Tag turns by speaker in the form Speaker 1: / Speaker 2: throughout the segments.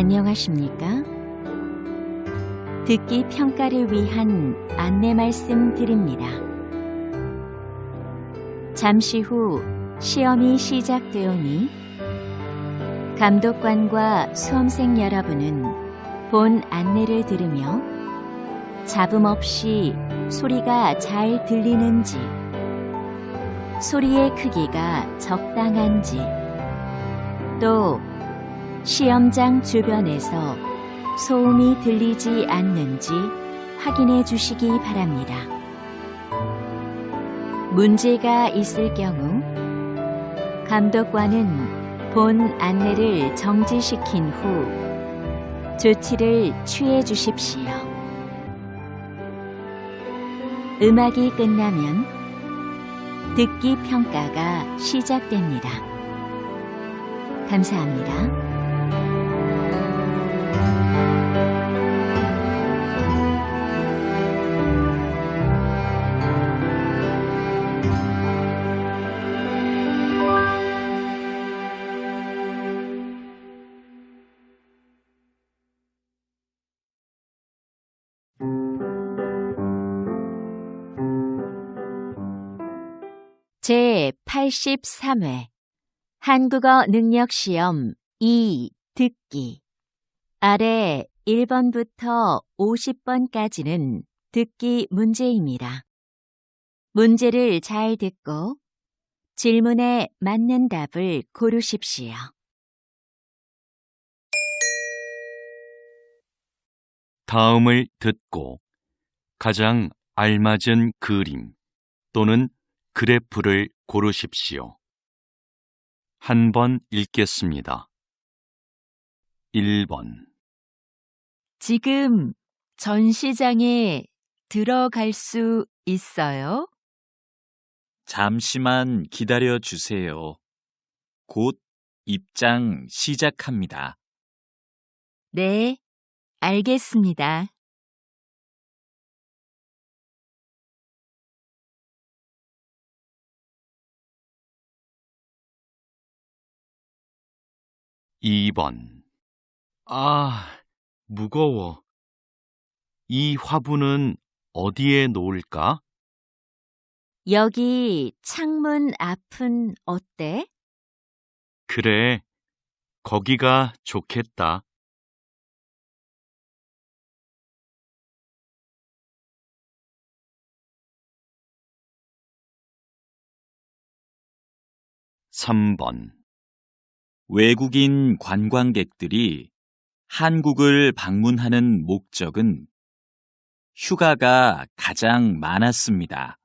Speaker 1: 안녕하십니까? 듣기 평가를 위한 안내 말씀 드립니다. 잠시 후 시험이 시작되오니 감독관과 수험생 여러분은 본 안내를 들으며 잡음 없이 소리가 잘 들리는지, 소리의 크기가 적당한지, 또 시험장 주변에서 소음이 들리지 않는지 확인해 주시기 바랍니다. 문제가 있을 경우 감독관은 본 안내를 정지시킨 후 조치를 취해 주십시오. 음악이 끝나면 듣기 평가가 시작됩니다. 감사합니다. 제83회 한국어 능력시험 2 듣기. 아래 1번부터 50번까지는 듣기 문제입니다. 문제를 잘 듣고 질문에 맞는 답을 고르십시오.
Speaker 2: 다음을 듣고 가장 알맞은 그림 또는 그래프를 고르십시오. 한 번 읽겠습니다. 1번.
Speaker 1: 지금 전시장에 들어갈 수 있어요?
Speaker 3: 잠시만 기다려 주세요. 곧 입장 시작합니다.
Speaker 1: 네, 알겠습니다.
Speaker 2: 2번. 무거워. 이 화분은 어디에 놓을까?
Speaker 1: 여기 창문 앞은 어때?
Speaker 2: 그래, 거기가 좋겠다. 3번.
Speaker 3: 외국인 관광객들이 한국을 방문하는 목적은 휴가가 가장 많았습니다.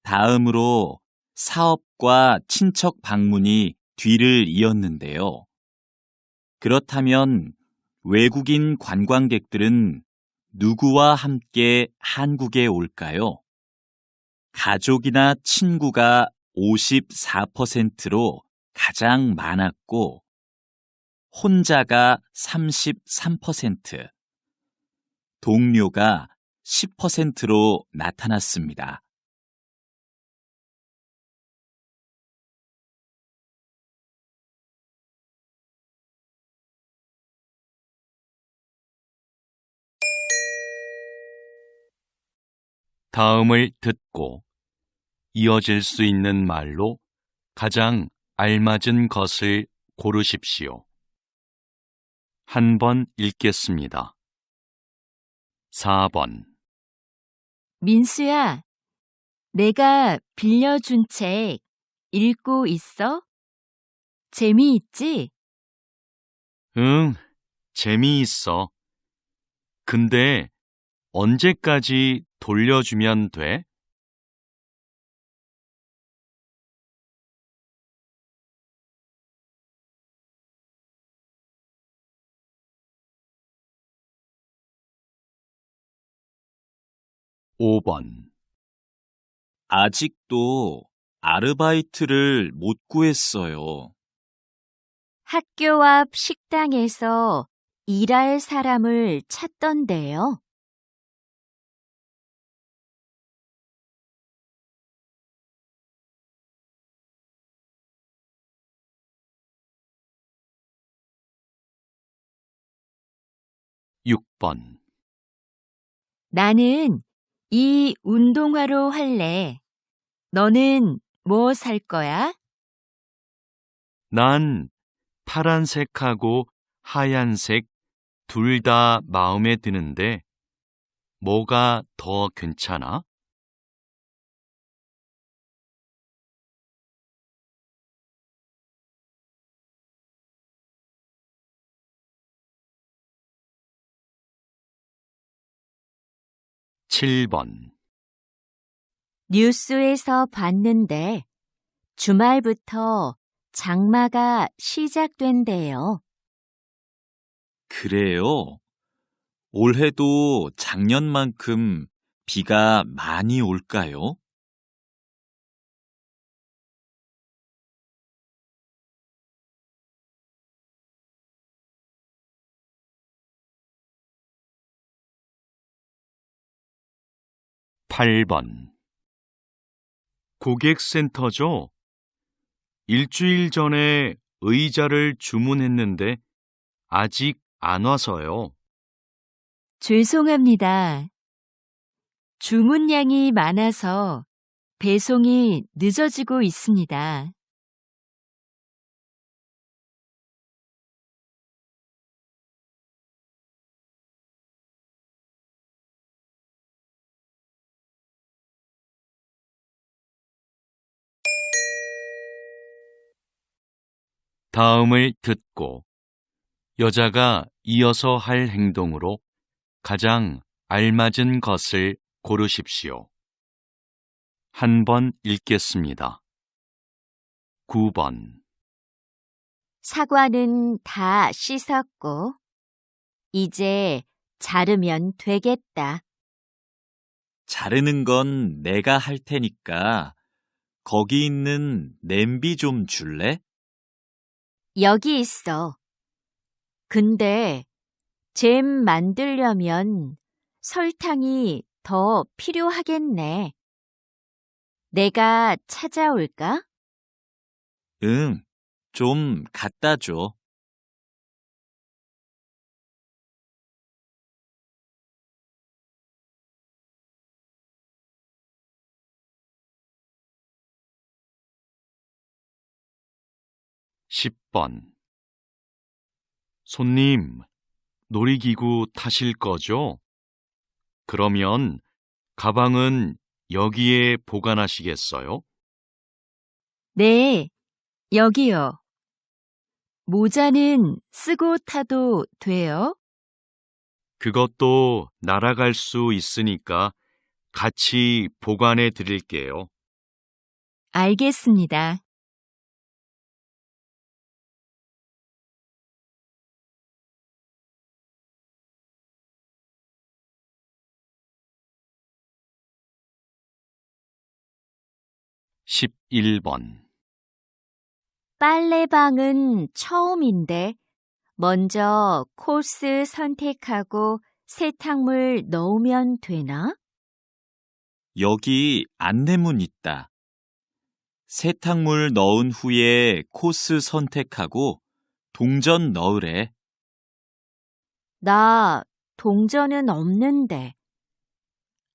Speaker 3: 다음으로 사업과 친척 방문이 뒤를 이었는데요. 그렇다면 외국인 관광객들은 누구와 함께 한국에 올까요? 가족이나 친구가 54%로 가장 많았고, 혼자가 33%, 동료가 10%로 나타났습니다.
Speaker 2: 다음을 듣고 이어질 수 있는 말로 가장 알맞은 것을 고르십시오. 한 번 읽겠습니다. 4번.
Speaker 1: 민수야, 내가 빌려준 책 읽고 있어? 재미있지?
Speaker 2: 응, 재미있어. 근데 언제까지 돌려주면 돼? 5번.
Speaker 3: 아직도 아르바이트를 못 구했어요.
Speaker 1: 학교 앞 식당에서 일할 사람을 찾던데요.
Speaker 2: 6번.
Speaker 1: 나는 이 운동화로 할래. 너는 뭐 살 거야?
Speaker 2: 난 파란색하고 하얀색 둘 다 마음에 드는데 뭐가 더 괜찮아? 7번.
Speaker 1: 뉴스에서 봤는데 주말부터 장마가 시작된대요.
Speaker 3: 그래요? 올해도 작년만큼 비가 많이 올까요?
Speaker 2: 8번. 고객센터죠? 일주일 전에 의자를 주문했는데 아직 안 와서요.
Speaker 1: 죄송합니다. 주문량이 많아서 배송이 늦어지고 있습니다.
Speaker 2: '다음을 듣고 여자가 이어서 할 행동으로 가장 알맞은 것을 고르십시오. 한 번 읽겠습니다. 9번.
Speaker 1: 사과는 다 씻었고, 이제 자르면 되겠다.
Speaker 3: 자르는 건 내가 할 테니까 거기 있는 냄비 좀 줄래?
Speaker 1: 여기 있어. 근데 잼 만들려면 설탕이 더 필요하겠네. 내가 찾아올까?
Speaker 3: 응, 좀 갖다 줘.
Speaker 2: 10번. 손님, 놀이기구 타실 거죠? 그러면 가방은 여기에 보관하시겠어요?
Speaker 1: 네, 여기요. 모자는 쓰고 타도 돼요?
Speaker 2: 그것도 날아갈 수 있으니까 같이 보관해 드릴게요.
Speaker 1: 알겠습니다.
Speaker 2: 11번.
Speaker 1: 빨래방은 처음인데 먼저 코스 선택하고 세탁물 넣으면 되나?
Speaker 3: 여기 안내문 있다. 세탁물 넣은 후에 코스 선택하고 동전 넣으래.
Speaker 1: 나 동전은 없는데.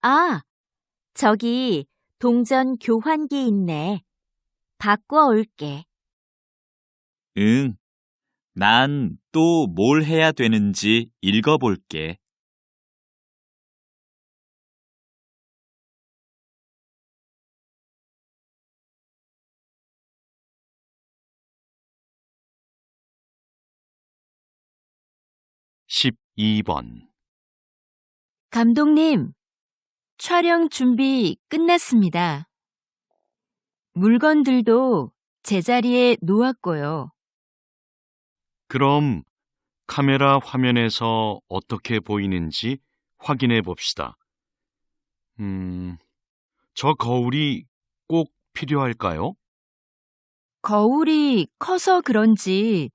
Speaker 1: 아, 저기 동전 교환기 있네. 바꿔 올게.
Speaker 3: 응, 난 또 뭘 해야 되는지 읽어볼게.
Speaker 2: 십이 번.
Speaker 1: 감독님, 촬영 준비 끝났습니다. 물건들도 제자리에 놓았고요.
Speaker 2: 그럼 카메라 화면에서 어떻게 보이는지 확인해 봅시다. 저 거울이 꼭 필요할까요?
Speaker 1: 거울이 커서 그런지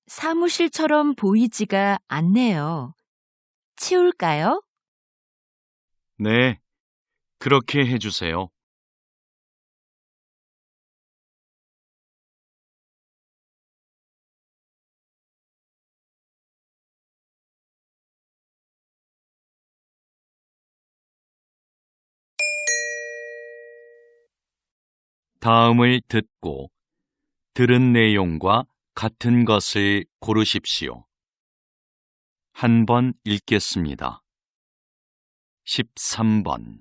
Speaker 1: 사무실처럼 보이지가 않네요. 치울까요?
Speaker 2: 네, 그렇게 해주세요. 다음을 듣고 들은 내용과 같은 것을 고르십시오. 한 번 읽겠습니다. 13번.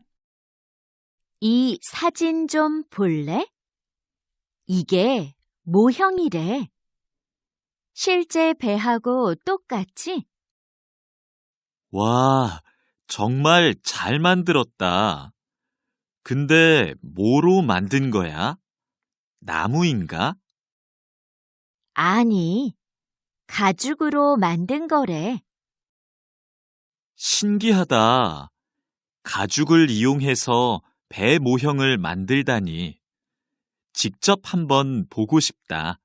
Speaker 1: 이 사진 좀 볼래? 이게 모형이래. 실제 배하고 똑같지?
Speaker 3: 와, 정말 잘 만들었다. 근데 뭐로 만든 거야? 나무인가?
Speaker 1: 아니, 가죽으로 만든 거래.
Speaker 3: 신기하다. 가죽을 이용해서 배 모형을 만들다니. 직접 한번 보고 싶다.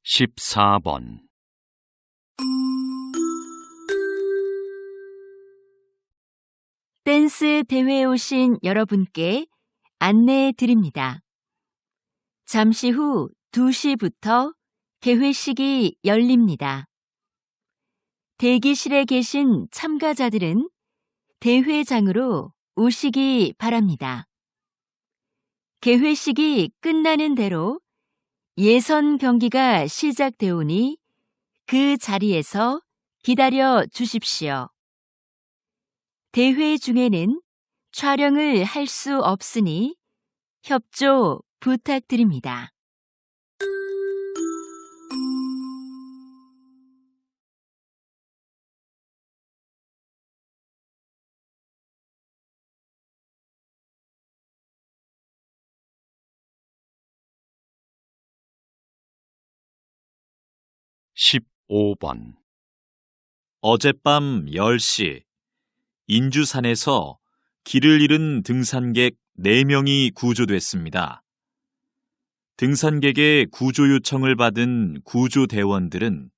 Speaker 2: 십사 번.
Speaker 1: 댄스 대회에 오신 여러분께 안내해 드립니다. 잠시 후 2시부터 개회식이 열립니다. 대기실에 계신 참가자들은 대회장으로 오시기 바랍니다. 개회식이 끝나는 대로 예선 경기가 시작되오니 그 자리에서 기다려 주십시오. 대회 중에는 촬영을 할 수 없으니 협조 부탁드립니다.
Speaker 2: 십오 번.
Speaker 3: 어젯밤 10시, 인주산에서 길을 잃은 등산객 4명이 구조됐습니다. 등산객의 구조 요청을 받은 구조대원들은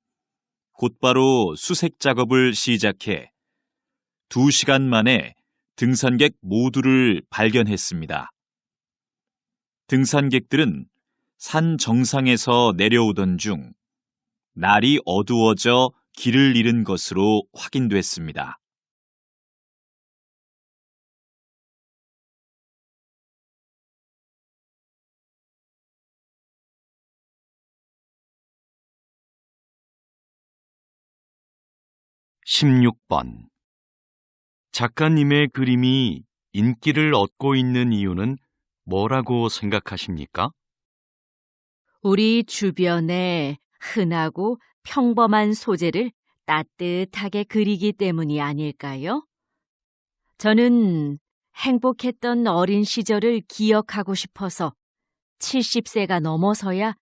Speaker 3: 곧바로 수색 작업을 시작해 2시간 만에 등산객 모두를 발견했습니다. 등산객들은 산 정상에서 내려오던 중 날이 어두워져 길을 잃은 것으로 확인됐습니다.
Speaker 2: 십육 번. 작가님의 그림이 인기를 얻고 있는 이유는 뭐라고 생각하십니까?
Speaker 1: 우리 주변에 흔하고 평범한 소재를 따뜻하게 그리기 때문이 아닐까요? 저는 행복했던 어린 시절을 기억하고 싶어서 70세가 넘어서야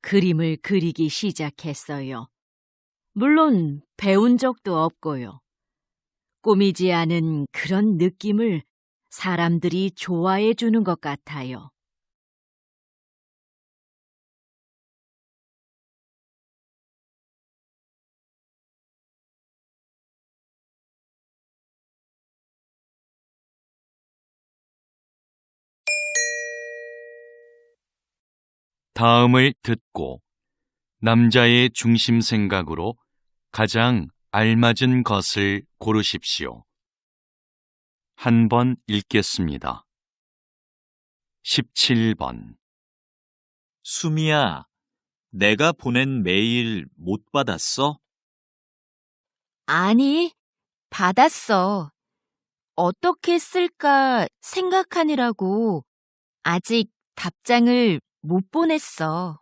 Speaker 1: 그림을 그리기 시작했어요. 물론 배운 적도 없고요. 꾸미지 않은 그런 느낌을 사람들이 좋아해 주는 것 같아요.
Speaker 2: 다음을 듣고 남자의 중심 생각으로 가장 알맞은 것을 고르십시오. 한 번 읽겠습니다. 17번.
Speaker 3: 수미야, 내가 보낸 메일 못 받았어?
Speaker 1: 아니, 받았어. 어떻게 쓸까 생각하느라고 아직 답장을 못 보냈어.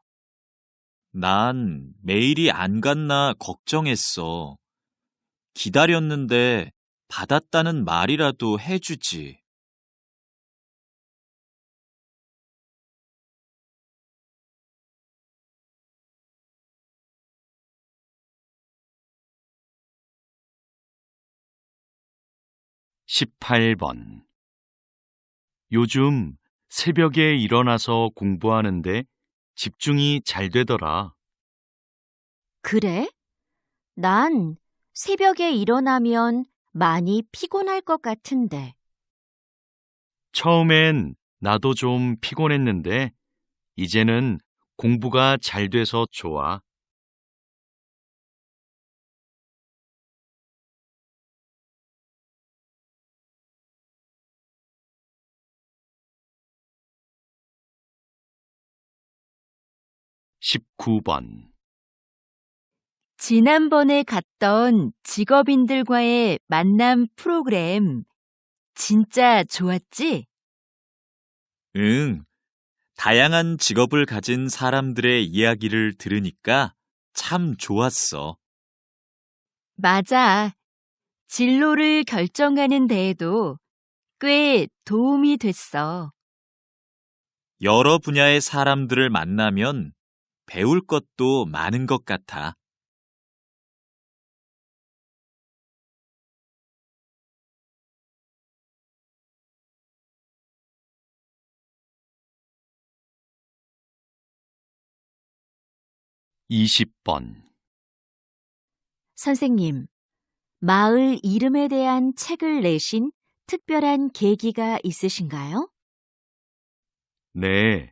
Speaker 3: 난 메일이 안 갔나 걱정했어. 기다렸는데 받았다는 말이라도 해주지.
Speaker 2: 십팔 번. 요즘 새벽에 일어나서 공부하는데 집중이 잘 되더라.
Speaker 1: 그래? 난 새벽에 일어나면 많이 피곤할 것 같은데.
Speaker 2: 처음엔 나도 좀 피곤했는데 이제는 공부가 잘 돼서 좋아. 십구 번
Speaker 1: 지난번에 갔던 직업인들과의 만남 프로그램 진짜 좋았지?
Speaker 3: 응, 다양한 직업을 가진 사람들의 이야기를 들으니까 참 좋았어.
Speaker 1: 맞아. 진로를 결정하는 데에도 꽤 도움이 됐어.
Speaker 3: 여러 분야의 사람들을 만나면 배울 것도 많은 것 같아.
Speaker 2: 이십 번
Speaker 1: 선생님, 마을 이름에 대한 책을 내신 특별한 계기가 있으신가요?
Speaker 2: 네.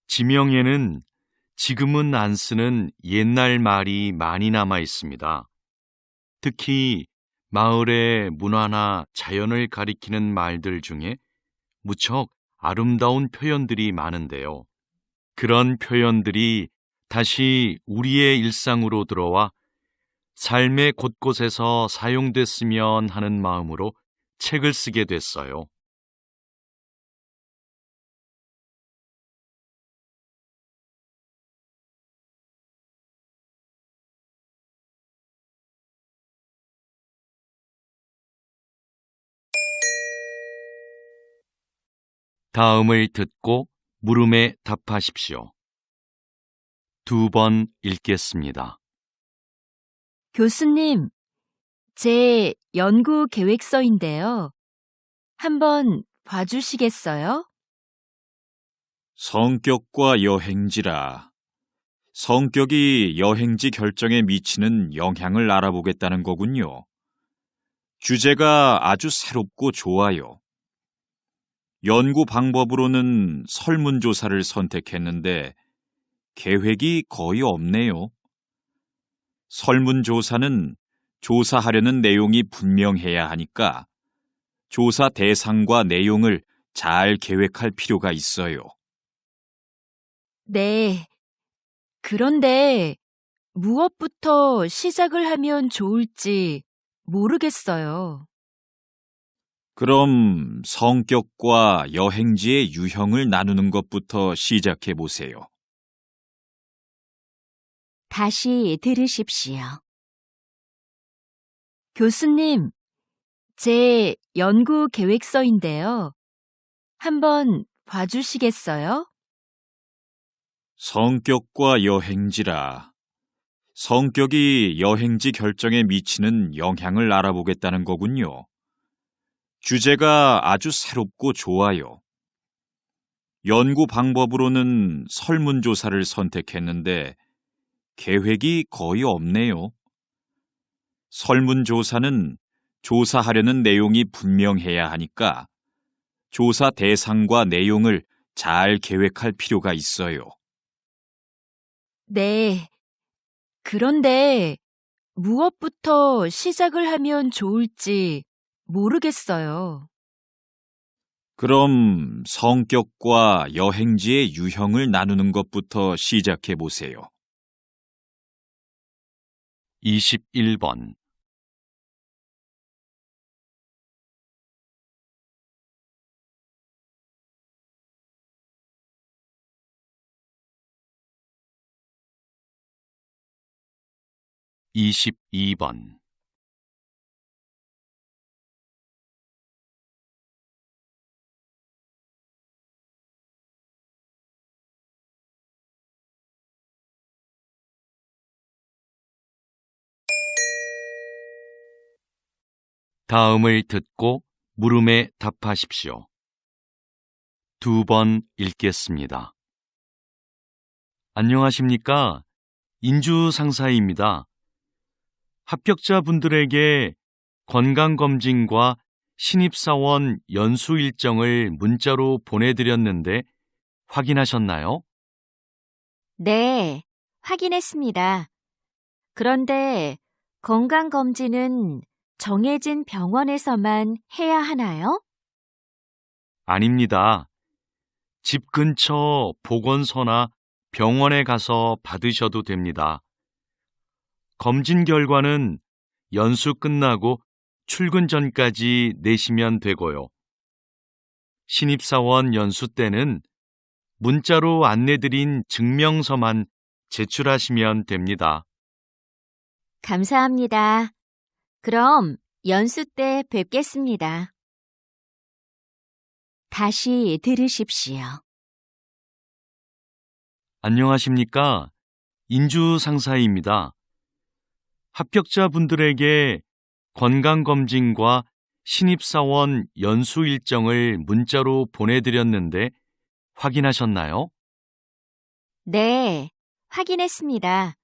Speaker 2: 지명에는 지금은 안 쓰는 옛날 말이 많이 남아 있습니다. 특히 마을의 문화나 자연을 가리키는 말들 중에 무척 아름다운 표현들이 많은데요. 그런 표현들이 다시 우리의 일상으로 들어와 삶의 곳곳에서 사용됐으면 하는 마음으로 책을 쓰게 됐어요. 다음을 듣고 물음에 답하십시오. 두 번 읽겠습니다.
Speaker 1: 교수님, 제 연구 계획서인데요. 한번 봐주시겠어요?
Speaker 3: 성격과 여행지라. 성격이 여행지 결정에 미치는 영향을 알아보겠다는 거군요. 주제가 아주 새롭고 좋아요. 연구 방법으로는 설문조사를 선택했는데 계획이 거의 없네요. 설문조사는 조사하려는 내용이 분명해야 하니까 조사 대상과 내용을 잘 계획할 필요가 있어요.
Speaker 1: 네. 그런데 무엇부터 시작을 하면 좋을지 모르겠어요.
Speaker 3: 그럼 성격과 여행지의 유형을 나누는 것부터 시작해 보세요.
Speaker 1: 다시 들으십시오. 교수님, 제 연구 계획서인데요. 한번 봐주시겠어요?
Speaker 3: 성격과 여행지라. 성격이 여행지 결정에 미치는 영향을 알아보겠다는 거군요. 주제가 아주 새롭고 좋아요. 연구 방법으로는 설문조사를 선택했는데 계획이 거의 없네요. 설문조사는 조사하려는 내용이 분명해야 하니까 조사 대상과 내용을 잘 계획할 필요가 있어요.
Speaker 1: 네. 그런데 무엇부터 시작을 하면 좋을지 모르겠어요.
Speaker 3: 그럼 성격과 여행지의 유형을 나누는 것부터 시작해 보세요.
Speaker 2: 21번 이십이 번 다음을 듣고 물음에 답하십시오. 두 번 읽겠습니다. 안녕하십니까? 인주 상사입니다. 합격자분들에게 건강검진과 신입사원 연수 일정을 문자로 보내드렸는데 확인하셨나요?
Speaker 1: 네, 확인했습니다. 그런데 건강검진은 정해진 병원에서만 해야 하나요?
Speaker 2: 아닙니다. 집 근처 보건소나 병원에 가서 받으셔도 됩니다. 검진 결과는 연수 끝나고 출근 전까지 내시면 되고요. 신입사원 연수 때는 문자로 안내드린 증명서만 제출하시면 됩니다.
Speaker 1: 감사합니다. 그럼 연수 때 뵙겠습니다. 다시 들으십시오.
Speaker 2: 안녕하십니까? 인주상사입니다. 합격자분들에게 건강검진과 신입사원 연수 일정을 문자로 보내드렸는데 확인하셨나요?
Speaker 1: 네, 확인했습니다.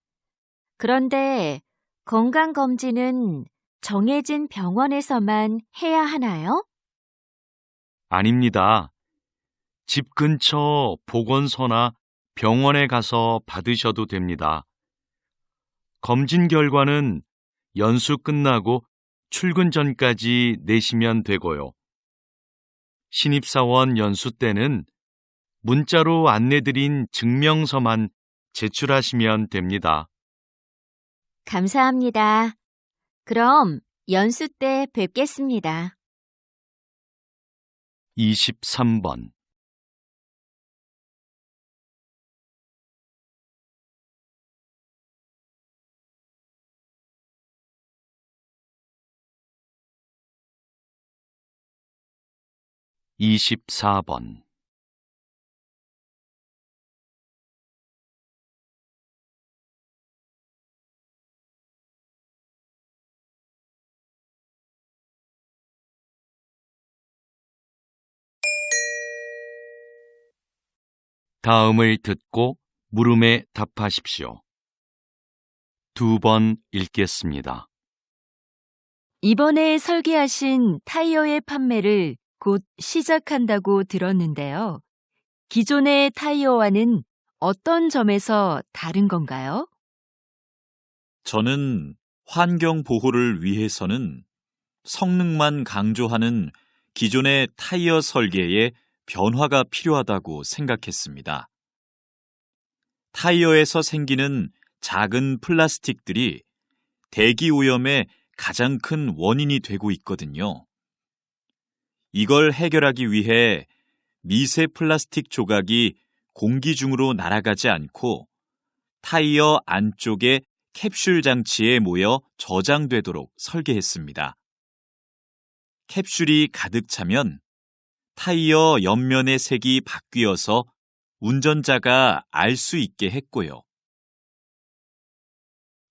Speaker 1: 그런데 건강검진은 정해진 병원에서만 해야 하나요?
Speaker 2: 아닙니다. 집 근처 보건소나 병원에 가서 받으셔도 됩니다. 검진 결과는 연수 끝나고 출근 전까지 내시면 되고요. 신입사원 연수 때는 문자로 안내드린 증명서만 제출하시면 됩니다.
Speaker 1: 감사합니다. 그럼 연수 때 뵙겠습니다.
Speaker 2: 23번 24번 다음을 듣고 물음에 답하십시오. 2번 읽겠습니다.
Speaker 4: 이번에 설계하신 타이어의 판매를 곧 시작한다고 들었는데요. 기존의 타이어와는 어떤 점에서 다른 건가요?
Speaker 3: 저는 환경 보호를 위해서는 성능만 강조하는 기존의 타이어 설계에 변화가 필요하다고 생각했습니다. 타이어에서 생기는 작은 플라스틱들이 대기 오염의 가장 큰 원인이 되고 있거든요. 이걸 해결하기 위해 미세 플라스틱 조각이 공기 중으로 날아가지 않고 타이어 안쪽의 캡슐 장치에 모여 저장되도록 설계했습니다. 캡슐이 가득 차면 타이어 옆면의 색이 바뀌어서 운전자가 알 수 있게 했고요.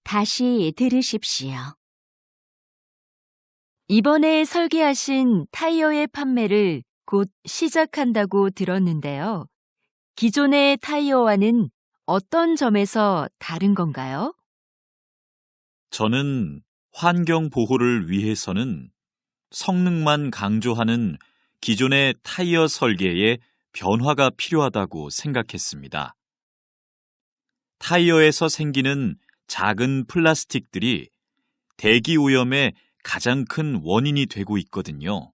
Speaker 1: 다시 들으십시오.
Speaker 4: 이번에 설계하신 타이어의 판매를 곧 시작한다고 들었는데요. 기존의 타이어와는 어떤 점에서 다른 건가요?
Speaker 3: 저는 환경 보호를 위해서는 성능만 강조하는 기존의 타이어 설계에 변화가 필요하다고 생각했습니다. 타이어에서 생기는 작은 플라스틱들이 대기 오염의 가장 큰 원인이 되고 있거든요.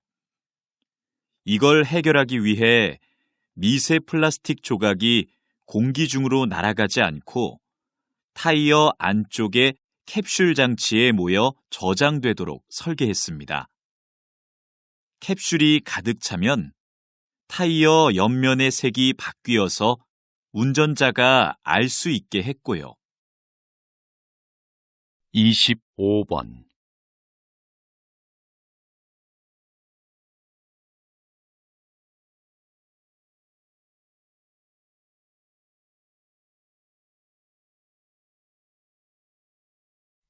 Speaker 3: 이걸 해결하기 위해 미세 플라스틱 조각이 공기 중으로 날아가지 않고 타이어 안쪽의 캡슐 장치에 모여 저장되도록 설계했습니다. 캡슐이 가득 차면 타이어 옆면의 색이 바뀌어서 운전자가 알 수 있게 했고요.
Speaker 2: 25번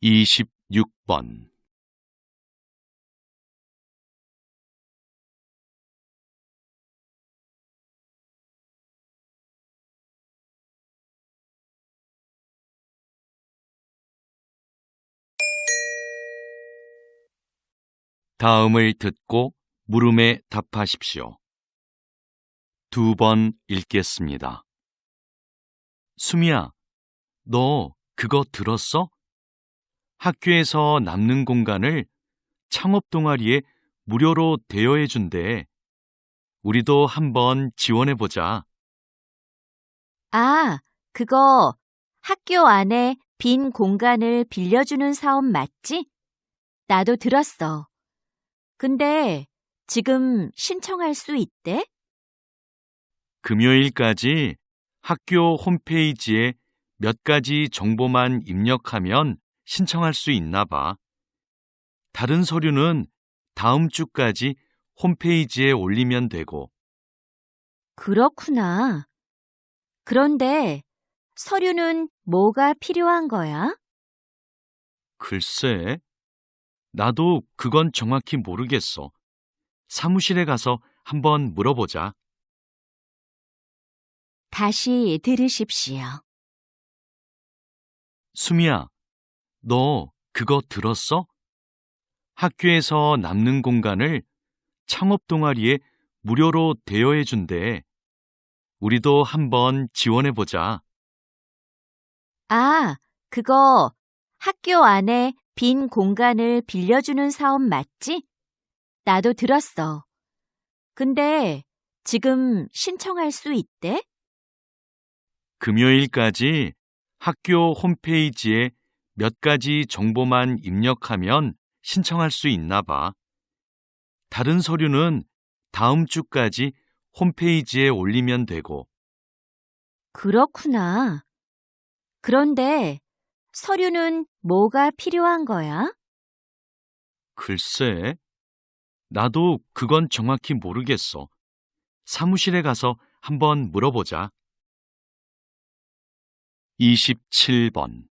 Speaker 2: 26번 다음을 듣고 물음에 답하십시오. 2번 읽겠습니다. 수미야, 너 그거 들었어? 학교에서 남는 공간을 창업 동아리에 무료로 대여해 준대. 우리도 한번 지원해 보자.
Speaker 1: 아, 그거 학교 안에 빈 공간을 빌려주는 사업 맞지? 나도 들었어. 근데 지금 신청할 수 있대?
Speaker 2: 금요일까지 학교 홈페이지에 몇 가지 정보만 입력하면 신청할 수 있나 봐. 다른 서류는 다음 주까지 홈페이지에 올리면 되고,
Speaker 1: 그렇구나. 그런데 서류는 뭐가 필요한 거야?
Speaker 2: 글쎄, 나도 그건 정확히 모르겠어. 사무실에 가서 한번 물어보자.
Speaker 1: 다시 들으십시오.
Speaker 2: 수미야, 너 그거 들었어? 학교에서 남는 공간을 창업 동아리에 무료로 대여해 준대. 우리도 한번 지원해 보자.
Speaker 1: 아, 그거 학교 안에 빈 공간을 빌려주는 사업 맞지? 나도 들었어. 근데 지금 신청할 수 있대?
Speaker 2: 금요일까지 학교 홈페이지에 몇 가지 정보만 입력하면 신청할 수 있나 봐. 다른 서류는 다음 주까지 홈페이지에 올리면 되고,
Speaker 1: 그렇구나. 그런데 서류는 뭐가 필요한 거야?
Speaker 2: 글쎄, 나도 그건 정확히 모르겠어. 사무실에 가서 한번 물어보자. 27번.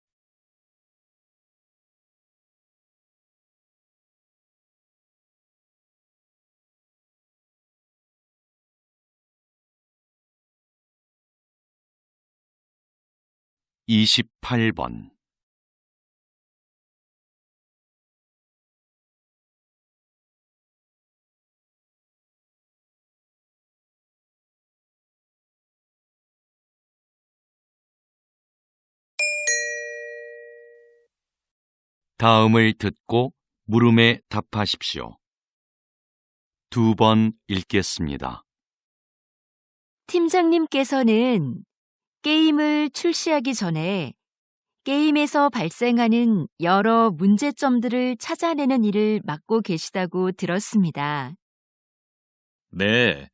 Speaker 2: 이십팔 번. 다음을 듣고 물음에 답하십시오. 2번 읽겠습니다.
Speaker 4: 팀장님께서는 게임을 출시하기 전에 게임에서 발생하는 여러 문제점들을 찾아내는 일을 맡고 계시다고 들었습니다.
Speaker 3: 네,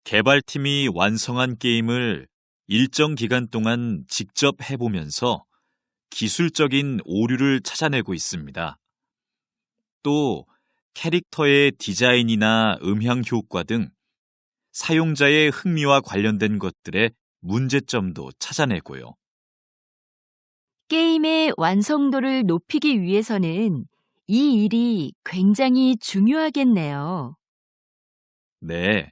Speaker 3: 개발팀이 완성한 게임을 일정 기간 동안 직접 해보면서 기술적인 오류를 찾아내고 있습니다. 또 캐릭터의 디자인이나 음향 효과 등 사용자의 흥미와 관련된 것들의 문제점도 찾아내고요.
Speaker 4: 게임의 완성도를 높이기 위해서는 이 일이 굉장히 중요하겠네요.
Speaker 3: 네,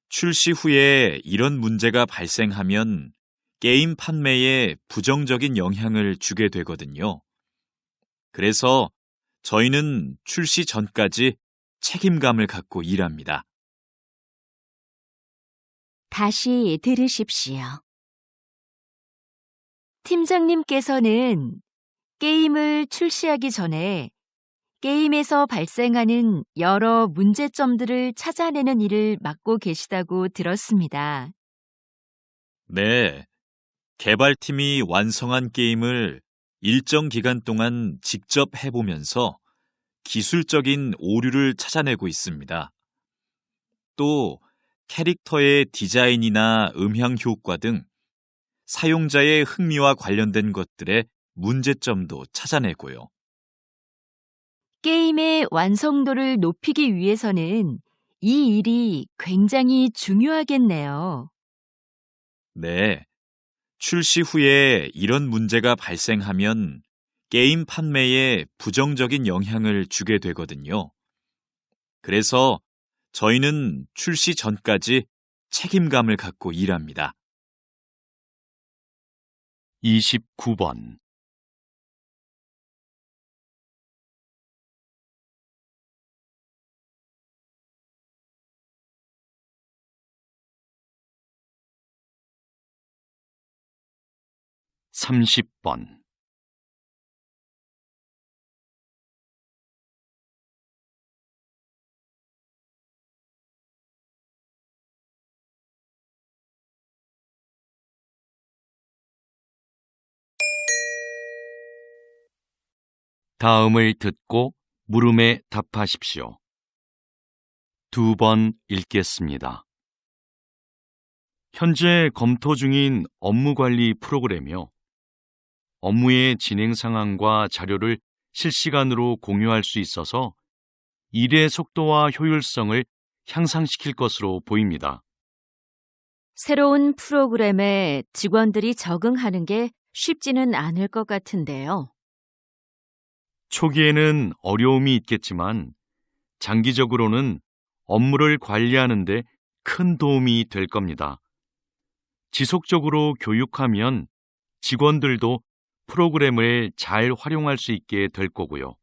Speaker 3: 출시 후에 이런 문제가 발생하면 게임 판매에 부정적인 영향을 주게 되거든요. 그래서 저희는 출시 전까지 책임감을 갖고 일합니다.
Speaker 1: 다시 들으십시오.
Speaker 4: 팀장님께서는 게임을 출시하기 전에 게임에서 발생하는 여러 문제점들을 찾아내는 일을 맡고 계시다고 들었습니다.
Speaker 3: 네, 개발팀이 완성한 게임을 일정 기간 동안 직접 해보면서 기술적인 오류를 찾아내고 있습니다. 또 캐릭터의 디자인이나 음향 효과 등 사용자의 흥미와 관련된 것들의 문제점도 찾아내고요.
Speaker 4: 게임의 완성도를 높이기 위해서는 이 일이 굉장히 중요하겠네요.
Speaker 3: 네, 출시 후에 이런 문제가 발생하면 게임 판매에 부정적인 영향을 주게 되거든요. 그래서 저희는 출시 전까지 책임감을 갖고 일합니다.
Speaker 2: 29번. 30번. 다음을 듣고 물음에 답하십시오. 2번 읽겠습니다. 현재 검토 중인 업무관리 프로그램이요. 업무의 진행 상황과 자료를 실시간으로 공유할 수 있어서 일의 속도와 효율성을 향상시킬 것으로 보입니다.
Speaker 1: 새로운 프로그램에 직원들이 적응하는 게 쉽지는 않을 것 같은데요.
Speaker 2: 초기에는 어려움이 있겠지만 장기적으로는 업무를 관리하는 데 큰 도움이 될 겁니다. 지속적으로 교육하면 직원들도 프로그램을 잘 활용할 수 있게 될 거고요.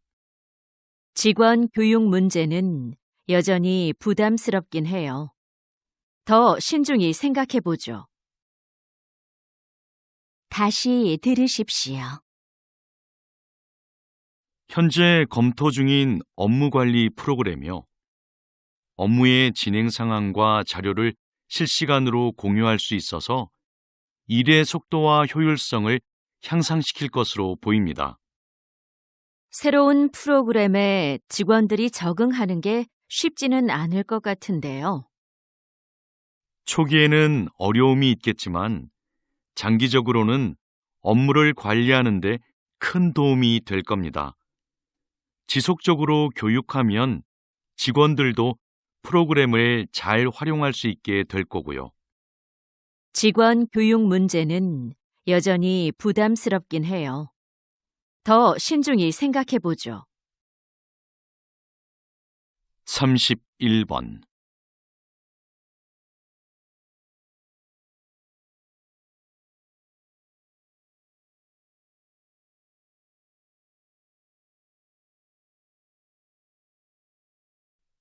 Speaker 1: 직원 교육 문제는 여전히 부담스럽긴 해요. 더 신중히 생각해 보죠. 다시 들으십시오.
Speaker 2: 현재 검토 중인 업무관리 프로그램이요. 업무의 진행 상황과 자료를 실시간으로 공유할 수 있어서 일의 속도와 효율성을 향상시킬 것으로 보입니다.
Speaker 1: 새로운 프로그램에 직원들이 적응하는 게 쉽지는 않을 것 같은데요.
Speaker 2: 초기에는 어려움이 있겠지만 장기적으로는 업무를 관리하는 데 큰 도움이 될 겁니다. 지속적으로 교육하면 직원들도 프로그램을 잘 활용할 수 있게 될 거고요.
Speaker 1: 직원 교육 문제는 여전히 부담스럽긴 해요. 더 신중히 생각해 보죠.
Speaker 2: 31번.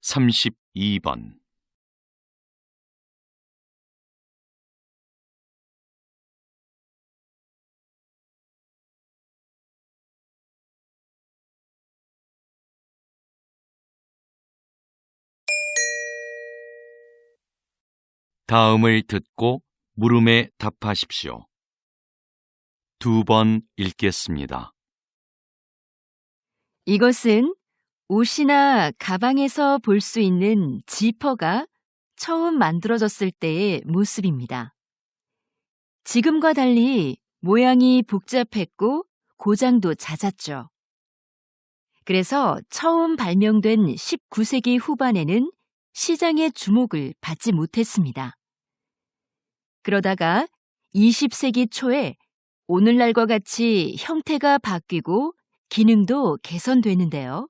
Speaker 2: (32번) 다음을 듣고 물음에 답하십시오. 2번 읽겠습니다.
Speaker 4: 이것은 옷이나 가방에서 볼 수 있는 지퍼가 처음 만들어졌을 때의 모습입니다. 지금과 달리 모양이 복잡했고 고장도 잦았죠. 그래서 처음 발명된 19세기 후반에는 시장의 주목을 받지 못했습니다. 그러다가 20세기 초에 오늘날과 같이 형태가 바뀌고 기능도 개선되는데요.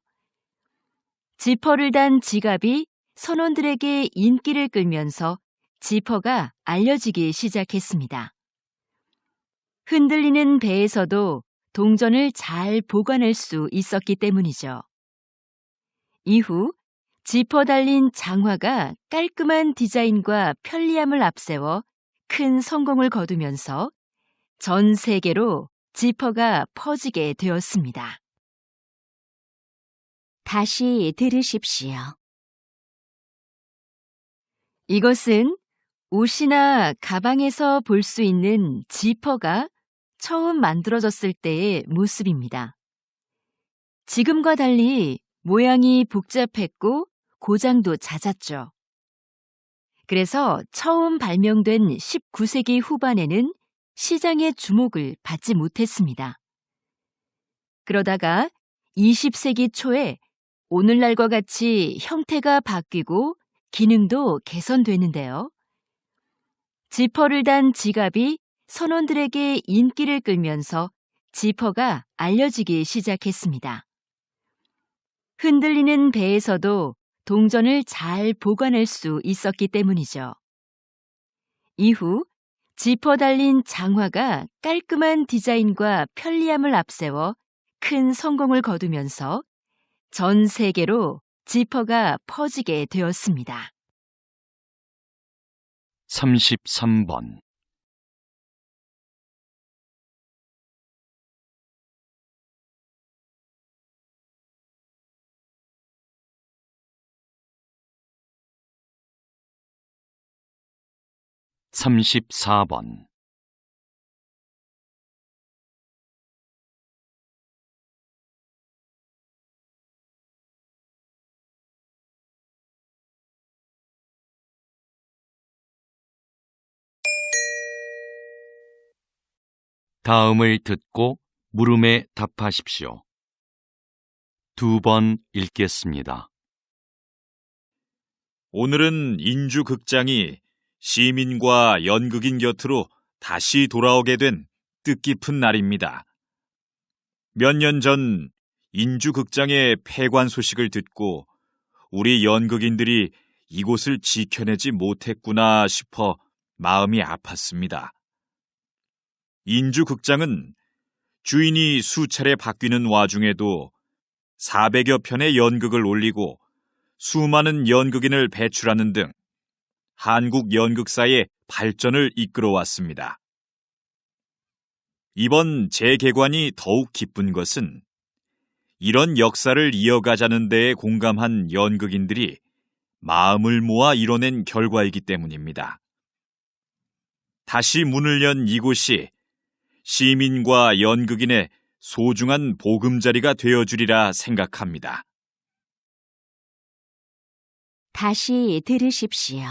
Speaker 4: 지퍼를 단 지갑이 선원들에게 인기를 끌면서 지퍼가 알려지기 시작했습니다. 흔들리는 배에서도 동전을 잘 보관할 수 있었기 때문이죠. 이후 지퍼 달린 장화가 깔끔한 디자인과 편리함을 앞세워 큰 성공을 거두면서 전 세계로 지퍼가 퍼지게 되었습니다.
Speaker 1: 다시 들으십시오.
Speaker 4: 이것은 옷이나 가방에서 볼 수 있는 지퍼가 처음 만들어졌을 때의 모습입니다. 지금과 달리 모양이 복잡했고 고장도 잦았죠. 그래서 처음 발명된 19세기 후반에는 시장의 주목을 받지 못했습니다. 그러다가 20세기 초에 오늘날과 같이 형태가 바뀌고 기능도 개선되는데요. 지퍼를 단 지갑이 선원들에게 인기를 끌면서 지퍼가 알려지기 시작했습니다. 흔들리는 배에서도 동전을 잘 보관할 수 있었기 때문이죠. 이후 지퍼 달린 장화가 깔끔한 디자인과 편리함을 앞세워 큰 성공을 거두면서 전 세계로 지퍼가 퍼지게 되었습니다.
Speaker 2: 33번 34번. 다음을 듣고 물음에 답하십시오. 2번 읽겠습니다.
Speaker 3: 오늘은 인주극장이 시민과 연극인 곁으로 다시 돌아오게 된 뜻깊은 날입니다. 몇 년 전 인주극장의 폐관 소식을 듣고 우리 연극인들이 이곳을 지켜내지 못했구나 싶어 마음이 아팠습니다. 인주극장은 주인이 수차례 바뀌는 와중에도 400여 편의 연극을 올리고 수많은 연극인을 배출하는 등 한국 연극사의 발전을 이끌어왔습니다. 이번 재개관이 더욱 기쁜 것은 이런 역사를 이어가자는 데에 공감한 연극인들이 마음을 모아 이뤄낸 결과이기 때문입니다. 다시 문을 연 이곳이 시민과 연극인의 소중한 보금자리가 되어주리라 생각합니다.
Speaker 1: 다시 들으십시오.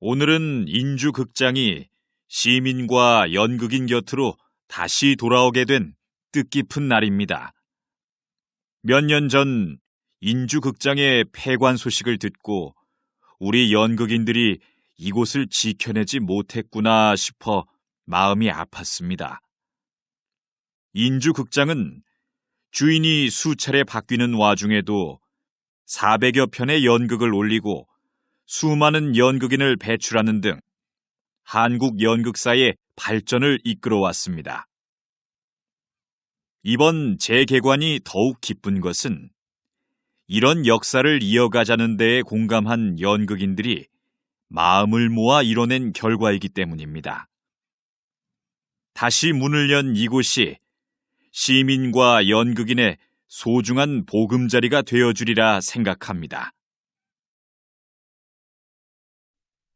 Speaker 3: 오늘은 인주극장이 시민과 연극인 곁으로 다시 돌아오게 된 뜻깊은 날입니다. 몇 년 전 인주극장의 폐관 소식을 듣고 우리 연극인들이 이곳을 지켜내지 못했구나 싶어 마음이 아팠습니다. 인주극장은 주인이 수차례 바뀌는 와중에도 400여 편의 연극을 올리고 수많은 연극인을 배출하는 등 한국 연극사의 발전을 이끌어왔습니다. 이번 재개관이 더욱 기쁜 것은 이런 역사를 이어가자는 데에 공감한 연극인들이 마음을 모아 이뤄낸 결과이기 때문입니다. 다시 문을 연 이곳이 시민과 연극인의 소중한 보금자리가 되어주리라 생각합니다.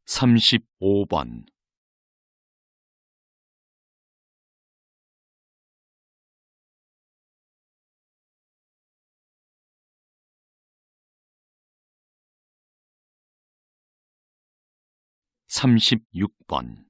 Speaker 2: 35번. (36번)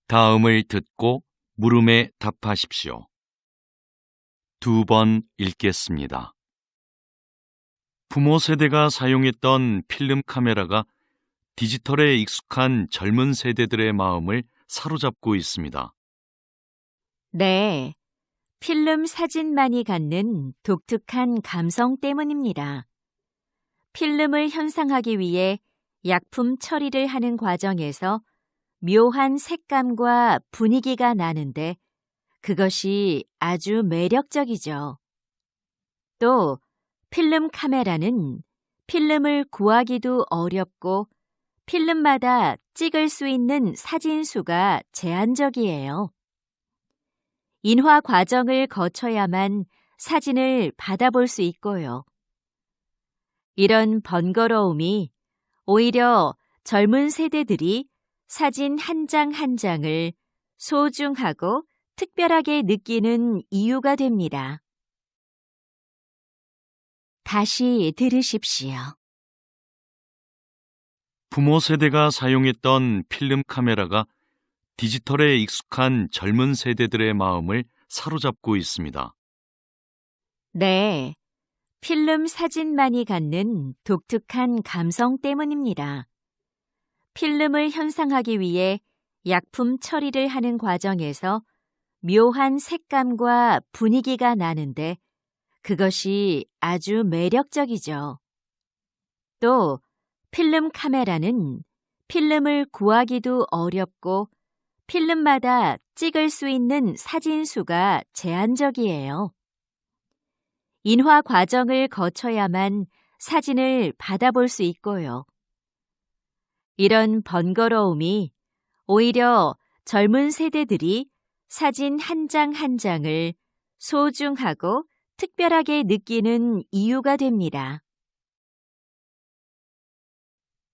Speaker 2: 다음을 듣고 물음에 답하십시오. 2번 읽겠습니다. 부모 세대가 사용했던 필름 카메라가 디지털에 익숙한 젊은 세대들의 마음을 사로잡고 있습니다.
Speaker 1: 네, 필름 사진만이 갖는 독특한 감성 때문입니다. 필름을 현상하기 위해 약품 처리를 하는 과정에서 묘한 색감과 분위기가 나는데 그것이 아주 매력적이죠. 또 필름 카메라는 필름을 구하기도 어렵고 필름마다 찍을 수 있는 사진 수가 제한적이에요. 인화 과정을 거쳐야만 사진을 받아볼 수 있고요. 이런 번거로움이 오히려 젊은 세대들이 사진 한 장 한 장을 소중하고 특별하게 느끼는 이유가 됩니다. 다시 들으십시오.
Speaker 2: 부모 세대가 사용했던 필름 카메라가 디지털에 익숙한 젊은 세대들의 마음을 사로잡고 있습니다.
Speaker 1: 네, 필름 사진만이 갖는 독특한 감성 때문입니다. 필름을 현상하기 위해 약품 처리를 하는 과정에서 묘한 색감과 분위기가 나는데 그것이 아주 매력적이죠. 또 필름 카메라는 필름을 구하기도 어렵고 필름마다 찍을 수 있는 사진 수가 제한적이에요. 인화 과정을 거쳐야만 사진을 받아볼 수 있고요.
Speaker 4: 이런 번거로움이 오히려 젊은 세대들이 사진 한 장 한 장을 소중하고 특별하게 느끼는 이유가 됩니다.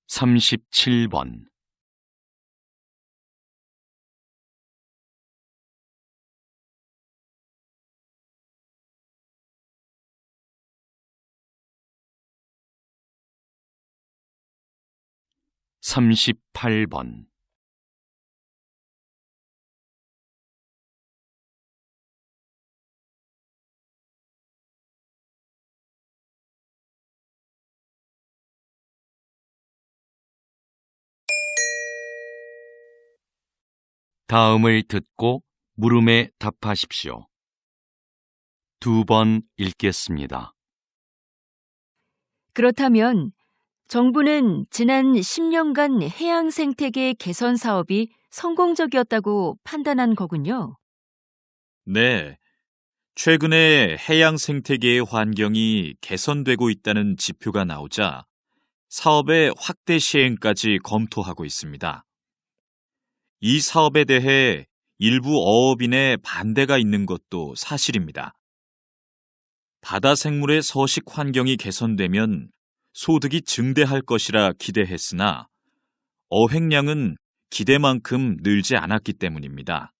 Speaker 2: 37번. 삼십팔 번. 다음을 듣고 물음에 답하십시오. 2번 읽겠습니다.
Speaker 4: 그렇다면 정부는 지난 10년간 해양 생태계 개선 사업이 성공적이었다고 판단한 거군요.
Speaker 3: 네. 최근에 해양 생태계의 환경이 개선되고 있다는 지표가 나오자 사업의 확대 시행까지 검토하고 있습니다. 이 사업에 대해 일부 어업인의 반대가 있는 것도 사실입니다. 바다 생물의 서식 환경이 개선되면 소득이 증대할 것이라 기대했으나 어획량은 기대만큼 늘지 않았기 때문입니다.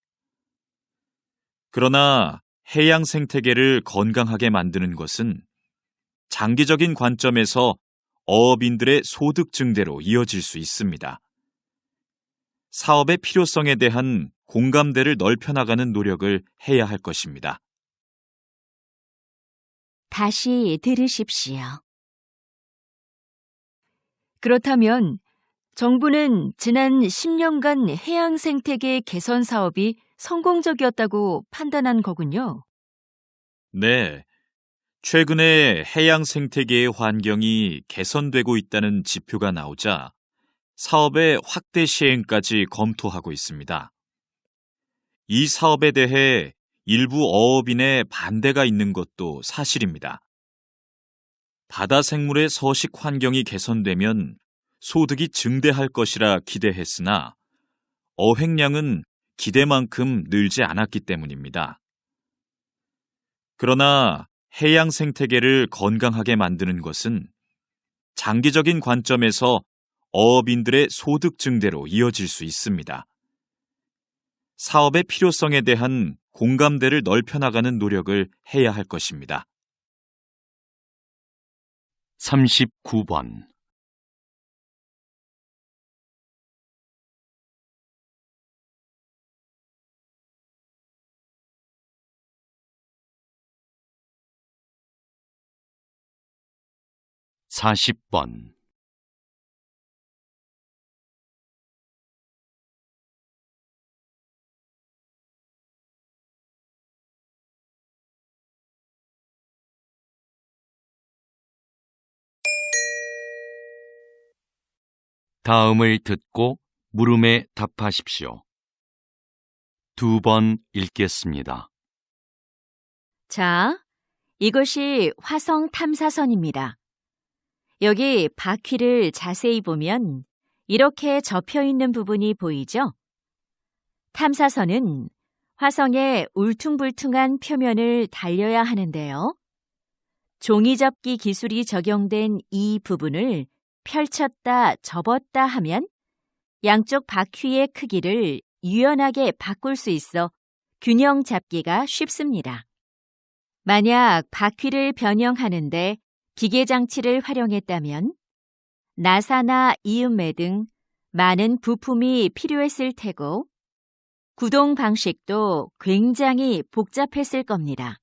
Speaker 3: 그러나 해양 생태계를 건강하게 만드는 것은 장기적인 관점에서 어업인들의 소득 증대로 이어질 수 있습니다. 사업의 필요성에 대한 공감대를 넓혀나가는 노력을 해야 할 것입니다.
Speaker 1: 다시 들으십시오.
Speaker 4: 그렇다면 정부는 지난 10년간 해양 생태계 개선 사업이 성공적이었다고 판단한 거군요.
Speaker 3: 네. 최근에 해양 생태계의 환경이 개선되고 있다는 지표가 나오자 사업의 확대 시행까지 검토하고 있습니다. 이 사업에 대해 일부 어업인의 반대가 있는 것도 사실입니다. 바다 생물의 서식 환경이 개선되면 소득이 증대할 것이라 기대했으나 어획량은 기대만큼 늘지 않았기 때문입니다. 그러나 해양 생태계를 건강하게 만드는 것은 장기적인 관점에서 어업인들의 소득 증대로 이어질 수 있습니다. 사업의 필요성에 대한 공감대를 넓혀나가는 노력을 해야 할 것입니다.
Speaker 2: 39번. 사십 번. 다음을 듣고 물음에 답하십시오. 2번 읽겠습니다.
Speaker 4: 자, 이것이 화성 탐사선입니다. 여기 바퀴를 자세히 보면 이렇게 접혀 있는 부분이 보이죠? 탐사선은 화성의 울퉁불퉁한 표면을 달려야 하는데요. 종이접기 기술이 적용된 이 부분을 펼쳤다 접었다 하면 양쪽 바퀴의 크기를 유연하게 바꿀 수 있어 균형 잡기가 쉽습니다. 만약 바퀴를 변형하는데 기계장치를 활용했다면 나사나 이음매 등 많은 부품이 필요했을 테고 구동 방식도 굉장히 복잡했을 겁니다.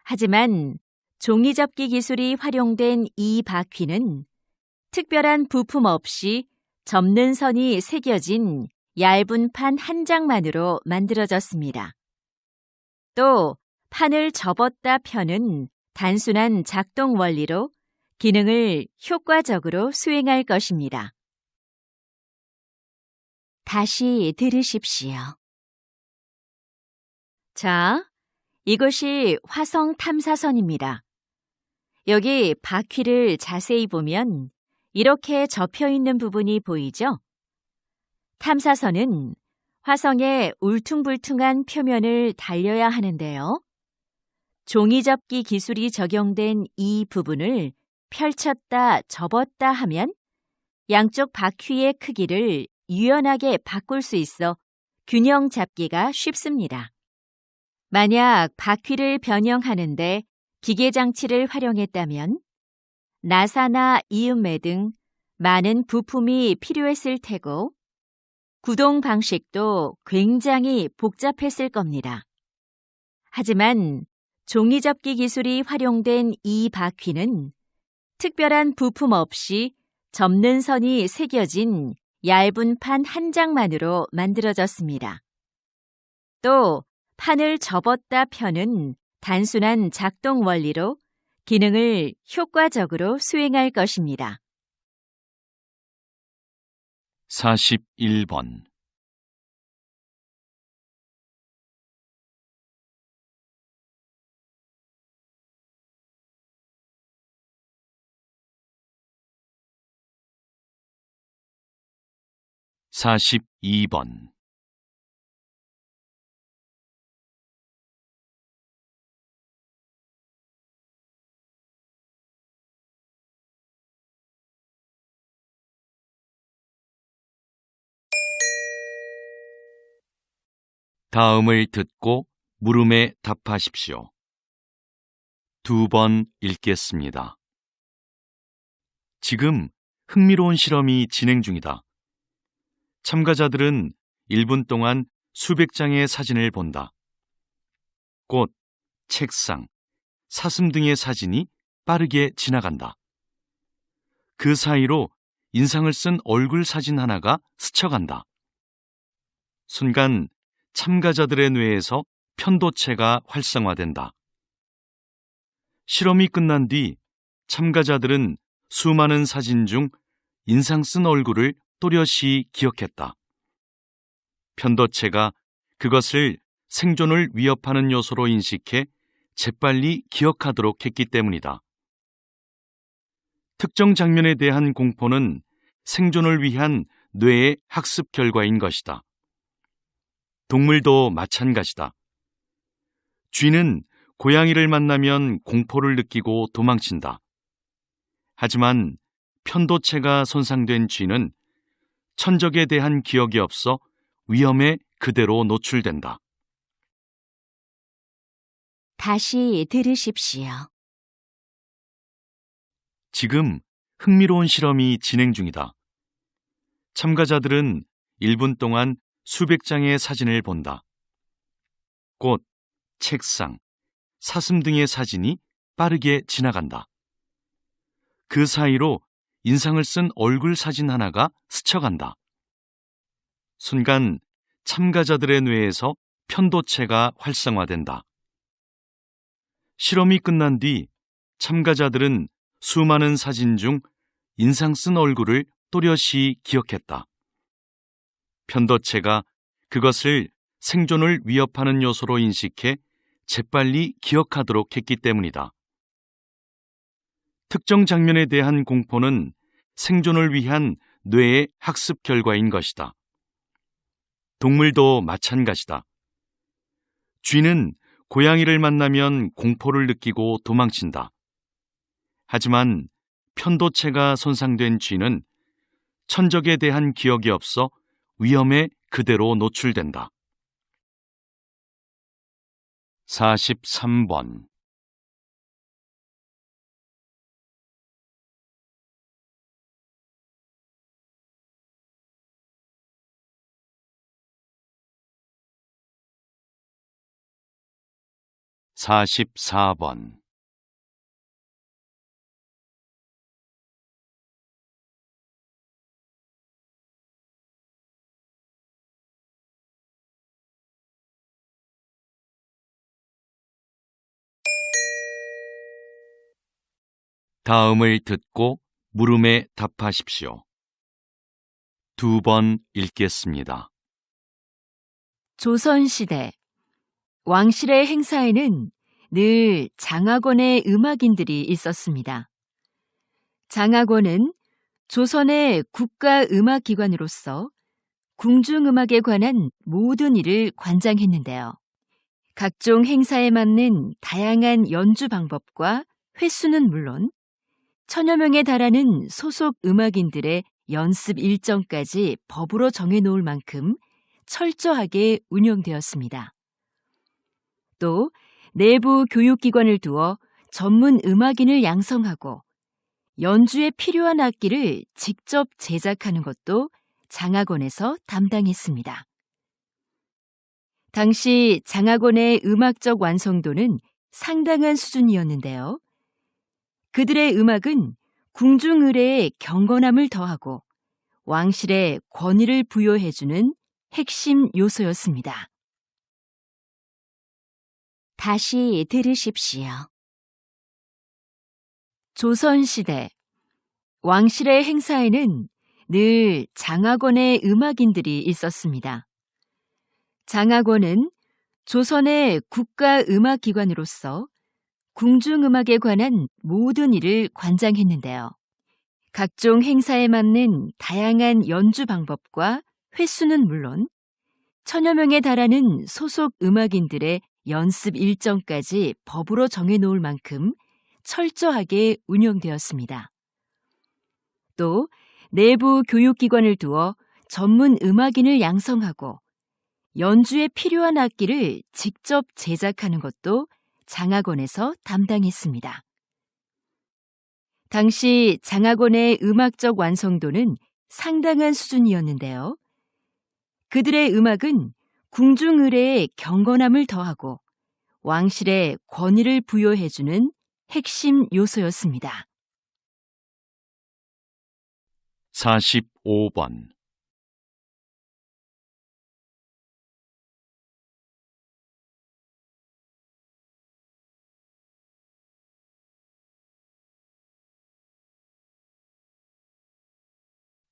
Speaker 4: 하지만 종이접기 기술이 활용된 이 바퀴는 특별한 부품 없이 접는 선이 새겨진 얇은 판 한 장만으로 만들어졌습니다. 또 판을 접었다 펴는 단순한 작동 원리로 기능을 효과적으로 수행할 것입니다.
Speaker 1: 다시 들으십시오.
Speaker 4: 자, 이것이 화성 탐사선입니다. 여기 바퀴를 자세히 보면 이렇게 접혀 있는 부분이 보이죠? 탐사선은 화성의 울퉁불퉁한 표면을 달려야 하는데요. 종이접기 기술이 적용된 이 부분을 펼쳤다 접었다 하면 양쪽 바퀴의 크기를 유연하게 바꿀 수 있어 균형 잡기가 쉽습니다. 만약 바퀴를 변형하는데 기계장치를 활용했다면 나사나 이음매 등 많은 부품이 필요했을 테고 구동 방식도 굉장히 복잡했을 겁니다. 하지만 종이접기 기술이 활용된 이 바퀴는 특별한 부품 없이 접는 선이 새겨진 얇은 판 한 장만으로 만들어졌습니다. 또 판을 접었다 펴는 단순한 작동 원리로 기능을 효과적으로 수행할 것입니다.
Speaker 2: 41번. (42번) 다음을 듣고 물음에 답하십시오. 2번 읽겠습니다. 지금 흥미로운 실험이 진행 중이다. 참가자들은 1분 동안 수백 장의 사진을 본다. 꽃, 책상, 사슴 등의 사진이 빠르게 지나간다. 그 사이로 인상을 쓴 얼굴 사진 하나가 스쳐간다. 순간 참가자들의 뇌에서 편도체가 활성화된다. 실험이 끝난 뒤 참가자들은 수많은 사진 중 인상 쓴 얼굴을 또렷이 기억했다. 편도체가 그것을 생존을 위협하는 요소로 인식해 재빨리 기억하도록 했기 때문이다. 특정 장면에 대한 공포는 생존을 위한 뇌의 학습 결과인 것이다. 동물도 마찬가지다. 쥐는 고양이를 만나면 공포를 느끼고 도망친다. 하지만 편도체가 손상된 쥐는 천적에 대한 기억이 없어 위험에 그대로 노출된다.
Speaker 1: 다시 들으십시오.
Speaker 2: 지금 흥미로운 실험이 진행 중이다. 참가자들은 1분 동안 수백 장의 사진을 본다. 꽃, 책상, 사슴 등의 사진이 빠르게 지나간다. 그 사이로 인상을 쓴 얼굴 사진 하나가 스쳐간다. 순간 참가자들의 뇌에서 편도체가 활성화된다. 실험이 끝난 뒤 참가자들은 수많은 사진 중 인상 쓴 얼굴을 또렷이 기억했다. 편도체가 그것을 생존을 위협하는 요소로 인식해 재빨리 기억하도록 했기 때문이다. 특정 장면에 대한 공포는 생존을 위한 뇌의 학습 결과인 것이다. 동물도 마찬가지다. 쥐는 고양이를 만나면 공포를 느끼고 도망친다. 하지만 편도체가 손상된 쥐는 천적에 대한 기억이 없어 위험에 그대로 노출된다. 43번. (44번) 다음을 듣고 물음에 답하십시오. 2번 읽겠습니다.
Speaker 4: 조선시대 왕실의 행사에는 늘 장학원의 음악인들이 있었습니다. 장학원은 조선의 국가음악기관으로서 궁중음악에 관한 모든 일을 관장했는데요. 각종 행사에 맞는 다양한 연주 방법과 횟수는 물론 천여 명에 달하는 소속 음악인들의 연습 일정까지 법으로 정해놓을 만큼 철저하게 운영되었습니다. 또 내부 교육기관을 두어 전문 음악인을 양성하고 연주에 필요한 악기를 직접 제작하는 것도 장학원에서 담당했습니다. 당시 장학원의 음악적 완성도는 상당한 수준이었는데요. 그들의 음악은 궁중의례의 경건함을 더하고 왕실의 권위를 부여해주는 핵심 요소였습니다.
Speaker 1: 다시 들으십시오.
Speaker 4: 조선시대 왕실의 행사에는 늘 장학원의 음악인들이 있었습니다. 장학원은 조선의 국가음악기관으로서 궁중음악에 관한 모든 일을 관장했는데요. 각종 행사에 맞는 다양한 연주 방법과 횟수는 물론 천여 명에 달하는 소속 음악인들의 연습 일정까지 법으로 정해놓을 만큼 철저하게 운영되었습니다. 또 내부 교육기관을 두어 전문 음악인을 양성하고 연주에 필요한 악기를 직접 제작하는 것도 장학원에서 담당했습니다. 당시 장학원의 음악적 완성도는 상당한 수준이었는데요. 그들의 음악은 궁중의례의 경건함을 더하고 왕실의 권위를 부여해주는 핵심 요소였습니다.
Speaker 2: 45번.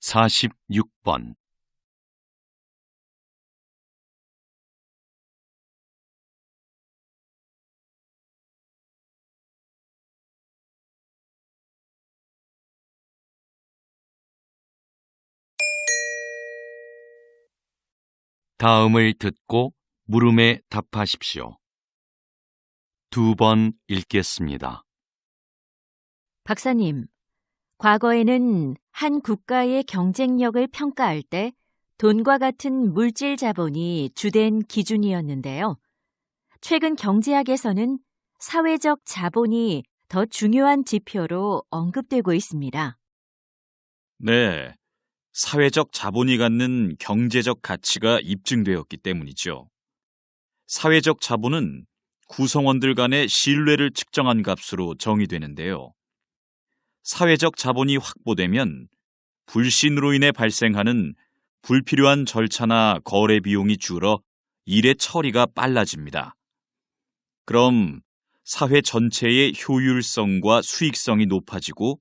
Speaker 2: (46번) 다음을 듣고 물음에 답하십시오. 2번 읽겠습니다.
Speaker 4: 박사님, 과거에는 한 국가의 경쟁력을 평가할 때 돈과 같은 물질 자본이 주된 기준이었는데요. 최근 경제학에서는 사회적 자본이 더 중요한 지표로 언급되고 있습니다.
Speaker 3: 네, 사회적 자본이 갖는 경제적 가치가 입증되었기 때문이죠. 사회적 자본은 구성원들 간의 신뢰를 측정한 값으로 정의되는데요. 사회적 자본이 확보되면 불신으로 인해 발생하는 불필요한 절차나 거래 비용이 줄어 일의 처리가 빨라집니다. 그럼 사회 전체의 효율성과 수익성이 높아지고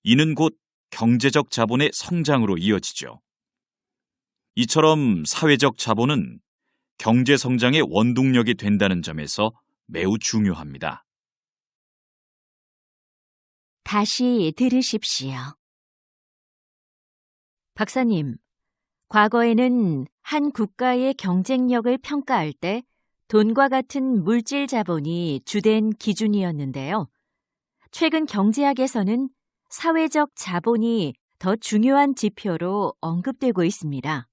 Speaker 3: 이는 곧 경제적 자본의 성장으로 이어지죠. 이처럼 사회적 자본은 경제 성장의 원동력이 된다는 점에서 매우 중요합니다.
Speaker 1: 다시 들으십시오.
Speaker 4: 박사님, 과거에는 한 국가의 경쟁력을 평가할 때 돈과 같은 물질 자본이 주된 기준이었는데요. 최근 경제학에서는 사회적 자본이 더 중요한 지표로 언급되고 있습니다.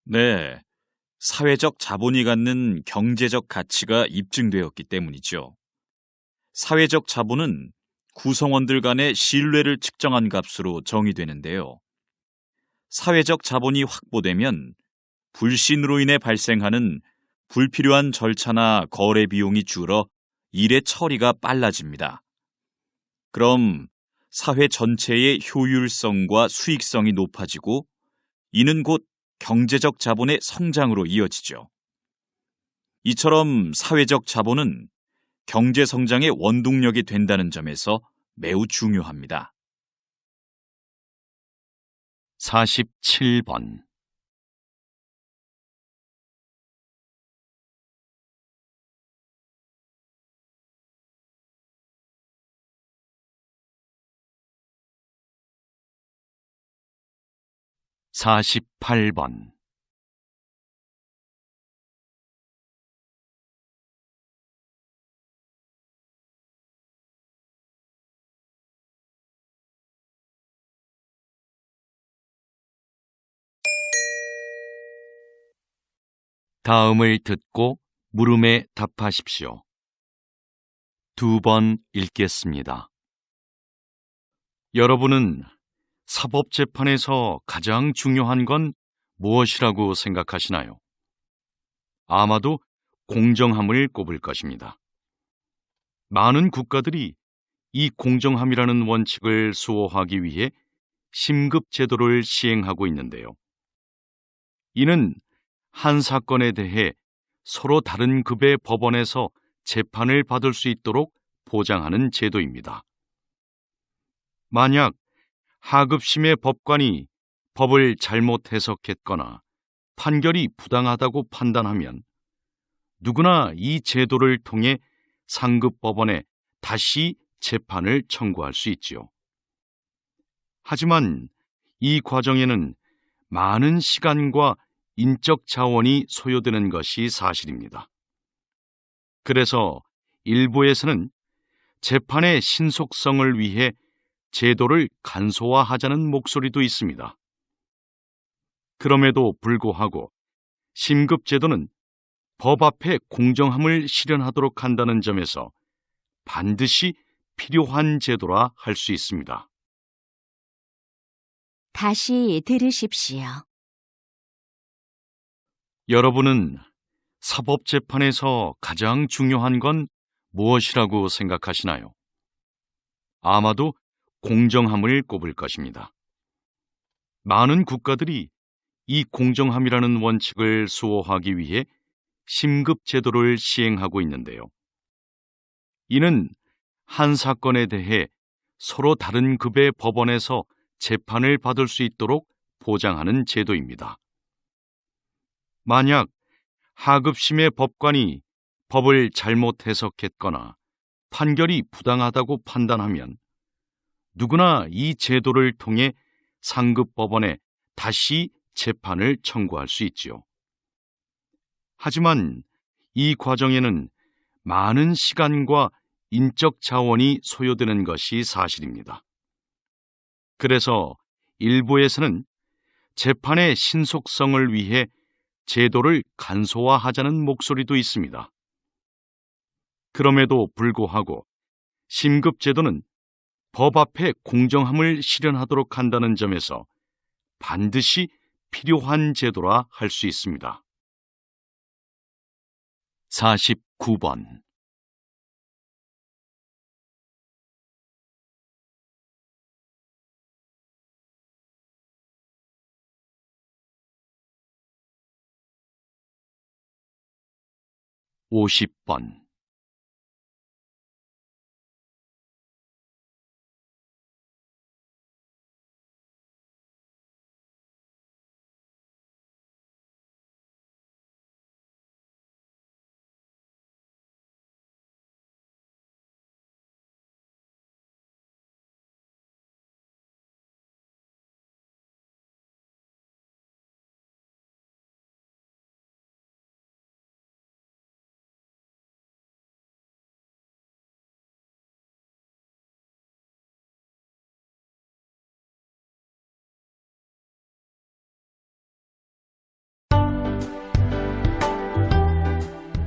Speaker 3: 네, 사회적 자본이 갖는 경제적 가치가 입증되었기 때문이죠. 사회적 자본은 구성원들 간의 신뢰를 측정한 값으로 정의되는데요. 사회적 자본이 확보되면 불신으로 인해 발생하는 불필요한 절차나 거래 비용이 줄어 일의 처리가 빨라집니다. 그럼 사회 전체의 효율성과 수익성이 높아지고 이는 곧 경제적 자본의 성장으로 이어지죠. 이처럼 사회적 자본은 경제 성장의 원동력이 된다는 점에서 매우 중요합니다.
Speaker 2: 47번 48번. 다음을 듣고 물음에 답하십시오. 2번 읽겠습니다. 여러분은 사법재판에서 가장 중요한 건 무엇이라고 생각하시나요? 아마도 공정함을 꼽을 것입니다. 많은 국가들이 이 공정함이라는 원칙을 수호하기 위해 심급제도를 시행하고 있는데요. 이는 한 사건에 대해 서로 다른 급의 법원에서 재판을 받을 수 있도록 보장하는 제도입니다. 만약 하급심의 법관이 법을 잘못 해석했거나 판결이 부당하다고 판단하면 누구나 이 제도를 통해 상급 법원에 다시 재판을 청구할 수 있지요. 하지만 이 과정에는 많은 시간과 인적 자원이 소요되는 것이 사실입니다. 그래서 일부에서는 재판의 신속성을 위해 제도를 간소화하자는 목소리도 있습니다. 그럼에도 불구하고 심급제도는 법 앞에 공정함을 실현하도록 한다는 점에서 반드시 필요한 제도라 할 수 있습니다.
Speaker 4: 다시 들으십시오.
Speaker 2: 여러분은 사법재판에서 가장 중요한 건 무엇이라고 생각하시나요? 아마도 공정함을 꼽을 것입니다. 많은 국가들이 이 공정함이라는 원칙을 수호하기 위해 심급제도를 시행하고 있는데요. 이는 한 사건에 대해 서로 다른 급의 법원에서 재판을 받을 수 있도록 보장하는 제도입니다. 만약 하급심의 법관이 법을 잘못 해석했거나 판결이 부당하다고 판단하면 누구나 이 제도를 통해 상급 법원에 다시 재판을 청구할 수 있지요. 하지만 이 과정에는 많은 시간과 인적 자원이 소요되는 것이 사실입니다. 그래서 일부에서는 재판의 신속성을 위해 제도를 간소화하자는 목소리도 있습니다. 그럼에도 불구하고 심급제도는 법 앞에 공정함을 실현하도록 한다는 점에서 반드시 필요한 제도라 할 수 있습니다. 49번. (50번)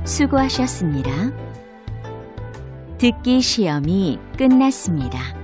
Speaker 4: 수고하셨습니다. 듣기 시험이 끝났습니다.